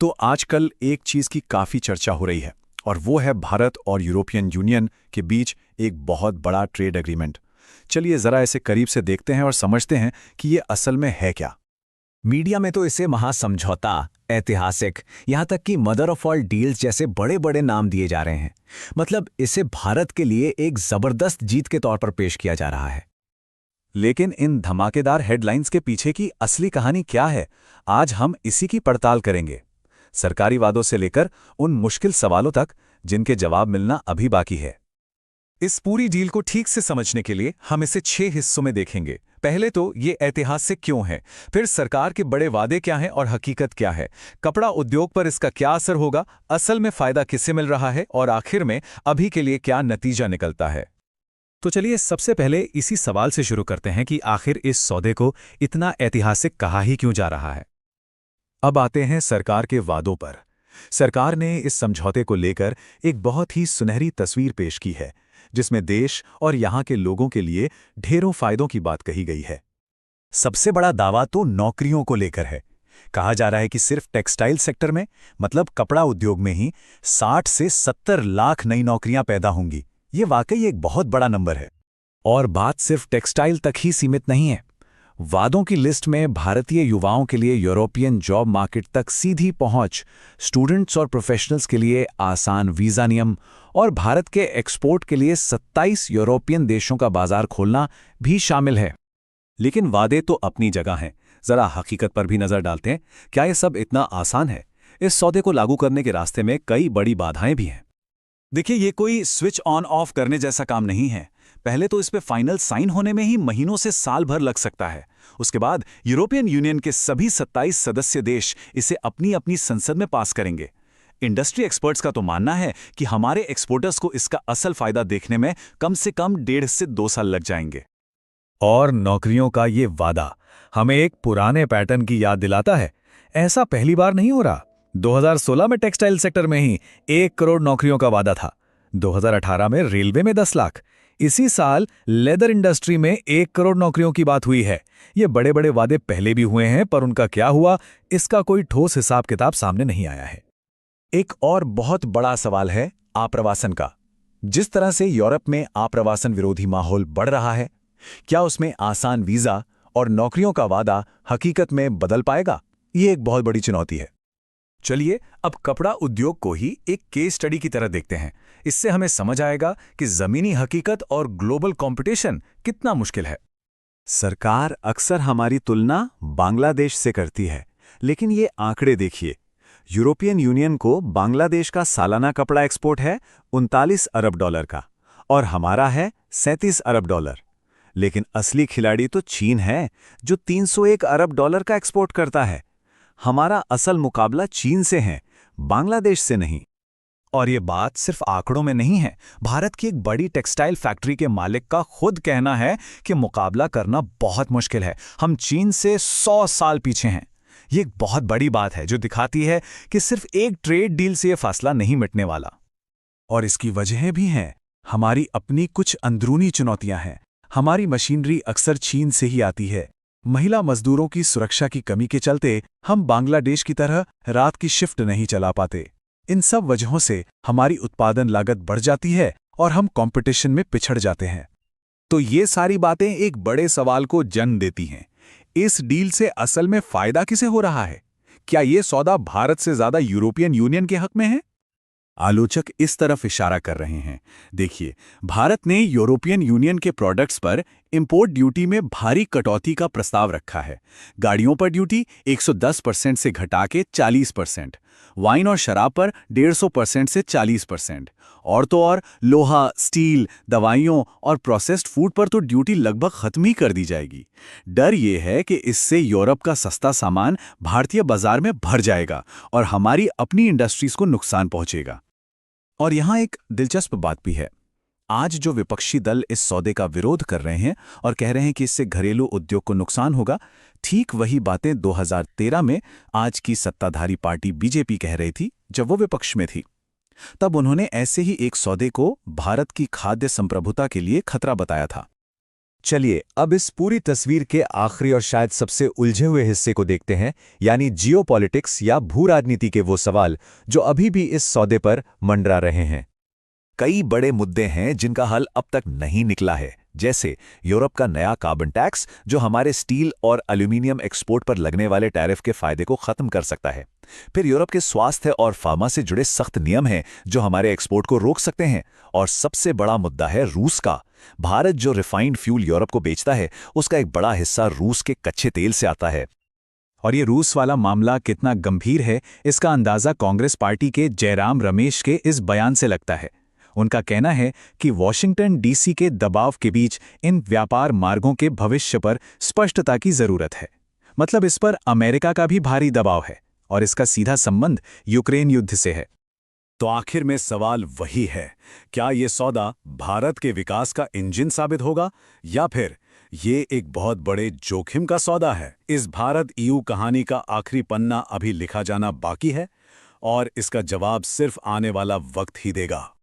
तो आजकल एक चीज की काफी चर्चा हो रही है और वो है भारत और यूरोपियन यूनियन के बीच एक बहुत बड़ा ट्रेड एग्रीमेंट। चलिए जरा इसे करीब से देखते हैं और समझते हैं कि ये असल में है क्या। मीडिया में तो इसे महासमझौता, ऐतिहासिक, यहाँ तक कि मदर ऑफ ऑल डील्स जैसे बड़े बड़े नाम दिए जा रहे हैं। मतलब इसे भारत के लिए एक जबरदस्त जीत के तौर पर पेश किया जा रहा है। लेकिन इन धमाकेदार हेडलाइंस के पीछे की असली कहानी क्या है, आज हम इसी की पड़ताल करेंगे। सरकारी वादों से लेकर उन मुश्किल सवालों तक जिनके जवाब मिलना अभी बाकी है। इस पूरी डील को ठीक से समझने के लिए हम इसे 6 हिस्सों में देखेंगे। पहले तो ये ऐतिहासिक क्यों है, फिर सरकार के बड़े वादे क्या हैं और हकीकत क्या है, कपड़ा उद्योग पर इसका क्या असर होगा, असल में फायदा किसे मिल रहा है और आखिर में अभी के लिए क्या नतीजा निकलता है। तो चलिए सबसे पहले इसी सवाल से शुरू करते हैं कि आखिर इस सौदे को इतना ऐतिहासिक कहा ही क्यों जा रहा है। अब आते हैं सरकार के वादों पर। सरकार ने इस समझौते को लेकर एक बहुत ही सुनहरी तस्वीर पेश की है, जिसमें देश और यहाँ के लोगों के लिए ढेरों फायदों की बात कही गई है। सबसे बड़ा दावा तो नौकरियों को लेकर है। कहा जा रहा है कि सिर्फ टेक्सटाइल सेक्टर में, मतलब कपड़ा उद्योग में ही 60 से 70 लाख नई नौकरियां पैदा होंगी। ये वाकई एक बहुत बड़ा नंबर है। और बात सिर्फ टेक्सटाइल तक ही सीमित नहीं है। वादों की लिस्ट में भारतीय युवाओं के लिए यूरोपियन जॉब मार्केट तक सीधी पहुंच, स्टूडेंट्स और प्रोफेशनल्स के लिए आसान वीज़ा नियम और भारत के एक्सपोर्ट के लिए 27 यूरोपियन देशों का बाजार खोलना भी शामिल है। लेकिन वादे तो अपनी जगह हैं, जरा हकीकत पर भी नजर डालते हैं। क्या ये सब इतना आसान है? इस सौदे को लागू करने के रास्ते में कई बड़ी बाधाएं भी हैं। देखिए, ये कोई स्विच ऑन ऑफ करने जैसा काम नहीं है। पहले तो इस पे फाइनल साइन होने में ही महीनों से साल भर लग सकता है। उसके बाद यूरोपियन यूनियन के सभी 27 सदस्य देश इसे अपनी अपनी संसद में पास करेंगे। इंडस्ट्री एक्सपर्ट्स का तो मानना है कि हमारे एक्सपोर्टर्स को इसका असल फायदा देखने में कम से कम 1.5 से 2 साल लग जाएंगे। और नौकरियों का ये वादा हमें एक पुराने पैटर्न की याद दिलाता है। ऐसा पहली बार नहीं हो रहा। 2016 में टेक्सटाइल सेक्टर में ही 1 करोड़ नौकरियों का वादा था। 2018 में रेलवे में 10 लाख। इसी साल लेदर इंडस्ट्री में 1 करोड़ नौकरियों की बात हुई है। ये बड़े बड़े वादे पहले भी हुए हैं, पर उनका क्या हुआ, इसका कोई ठोस हिसाब किताब सामने नहीं आया है। एक और बहुत बड़ा सवाल है आप्रवासन का। जिस तरह से यूरोप में आप्रवासन विरोधी माहौल बढ़ रहा है, क्या उसमें आसान वीजा और नौकरियों का वादा हकीकत में बदल पाएगा? ये एक बहुत बड़ी चुनौती है। चलिए अब कपड़ा उद्योग को ही एक केस स्टडी की तरह देखते हैं। इससे हमें समझ आएगा कि जमीनी हकीकत और ग्लोबल कंपटीशन कितना मुश्किल है। सरकार अक्सर हमारी तुलना बांग्लादेश से करती है, लेकिन ये आंकड़े देखिए। यूरोपियन यूनियन को बांग्लादेश का सालाना कपड़ा एक्सपोर्ट है 39 अरब डॉलर का और हमारा है 37 अरब डॉलर। लेकिन असली खिलाड़ी तो चीन है, जो 301 अरब डॉलर का एक्सपोर्ट करता है। हमारा असल मुकाबला चीन से है, बांग्लादेश से नहीं। और ये बात सिर्फ आंकड़ों में नहीं है। भारत की एक बड़ी टेक्सटाइल फैक्ट्री के मालिक का खुद कहना है कि मुकाबला करना बहुत मुश्किल है। हम चीन से 100 साल पीछे हैं। ये एक बहुत बड़ी बात है जो दिखाती है कि सिर्फ एक ट्रेड डील से ये फासला नहीं मिटने वाला। और इसकी वजहें भी हैं। हमारी अपनी कुछ अंदरूनी चुनौतियां हैं। हमारी मशीनरी अक्सर चीन से ही आती है। महिला मजदूरों की सुरक्षा की कमी के चलते हम बांग्लादेश की तरह रात की शिफ्ट नहीं चला पाते। इन सब वजहों से हमारी उत्पादन लागत बढ़ जाती है और हम कंपटीशन में पिछड़ जाते हैं। तो ये सारी बातें एक बड़े सवाल को जन्म देती हैं। इस डील से असल में फायदा किसे हो रहा है? क्या ये सौदा भारत से ज्यादा यूरोपियन यूनियन के हक में है? आलोचक इस तरफ इशारा कर रहे हैं। देखिए, भारत ने यूरोपियन यूनियन के प्रोडक्ट्स पर इंपोर्ट ड्यूटी में भारी कटौती का प्रस्ताव रखा है। गाड़ियों पर ड्यूटी 110% से घटा के 40%, वाइन और शराब पर 150% से 40%, और तो और लोहा, स्टील, दवाइयों और प्रोसेस्ड फूड पर तो ड्यूटी लगभग खत्म ही कर दी जाएगी। डर ये है कि इससे यूरोप का सस्ता सामान भारतीय बाजार में भर जाएगा और हमारी अपनी इंडस्ट्रीज को नुकसान पहुंचेगा। और यहाँ एक दिलचस्प बात भी है। आज जो विपक्षी दल इस सौदे का विरोध कर रहे हैं और कह रहे हैं कि इससे घरेलू उद्योग को नुकसान होगा, ठीक वही बातें 2013 में आज की सत्ताधारी पार्टी बीजेपी कह रही थी जब वो विपक्ष में थी। तब उन्होंने ऐसे ही एक सौदे को भारत की खाद्य संप्रभुता के लिए खतरा बताया था। चलिए अब इस पूरी तस्वीर के आखिरी और शायद सबसे उलझे हुए हिस्से को देखते हैं, यानी जियोपॉलिटिक्स या भू राजनीति के वो सवाल जो अभी भी इस सौदे पर मंडरा रहे हैं। कई बड़े मुद्दे हैं जिनका हल अब तक नहीं निकला है, जैसे यूरोप का नया कार्बन टैक्स जो हमारे स्टील और एल्यूमिनियम एक्सपोर्ट पर लगने वाले टैरिफ के फायदे को खत्म कर सकता है। फिर यूरोप के स्वास्थ्य और फार्मा से जुड़े सख्त नियम हैं जो हमारे एक्सपोर्ट को रोक सकते हैं। और सबसे बड़ा मुद्दा है रूस का। भारत जो रिफाइंड फ्यूल यूरोप को बेचता है, उसका एक बड़ा हिस्सा रूस के कच्चे तेल से आता है। और ये रूस वाला मामला कितना गंभीर है, इसका अंदाजा कांग्रेस पार्टी के जयराम रमेश के इस बयान से लगता है। उनका कहना है कि वॉशिंगटन डीसी के दबाव के बीच इन व्यापार मार्गों के भविष्य पर स्पष्टता की जरूरत है। मतलब इस पर अमेरिका का भी भारी दबाव है और इसका सीधा संबंध यूक्रेन युद्ध से है। तो आखिर में सवाल वही है, क्या ये सौदा भारत के विकास का इंजन साबित होगा या फिर ये एक बहुत बड़े जोखिम का सौदा है? इस भारत ईयू कहानी का आखिरी पन्ना अभी लिखा जाना बाकी है और इसका जवाब सिर्फ आने वाला वक्त ही देगा।